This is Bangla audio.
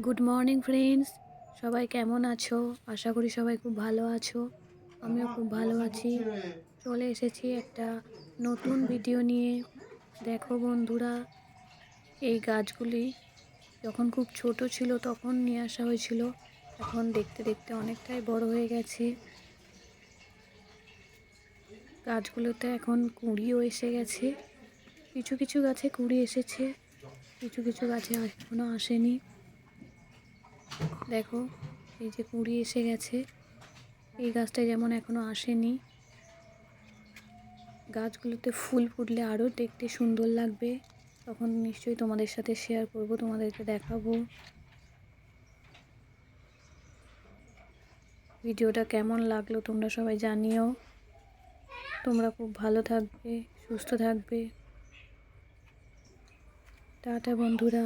গুড মর্নিং ফ্রেন্ডস, সবাই কেমন আছো? আশা করি সবাই খুব ভালো আছো। আমিও খুব ভালো আছি। চলে এসেছি একটা নতুন ভিডিও নিয়ে। দেখো বন্ধুরা, এই গাছগুলি যখন খুব ছোট ছিল তখন নিয়ে আসা হয়েছিল। এখন দেখতে দেখতে অনেকটাই বড় হয়ে গেছে। গাছগুলোতে এখন কুঁড়িও এসে গেছে। কিছু কিছু গাছে কুঁড়ি এসেছে, কিছু কিছু গাছে এখনো আসেনি। দেখো, এই যে কুঁড়ি এসে গেছে। এই গাছটায় যেমন এখনো আসেনি। গাছগুলোতে ফুল ফুটলে আরও দেখতে সুন্দর লাগবে। তখন নিশ্চয়ই তোমাদের সাথে শেয়ার করব, তোমাদেরকে দেখাবো। ভিডিওটা কেমন লাগলো তোমরা সবাই জানিও। তোমরা খুব ভালো থাকবে, সুস্থ থাকবে। টাটা বন্ধুরা।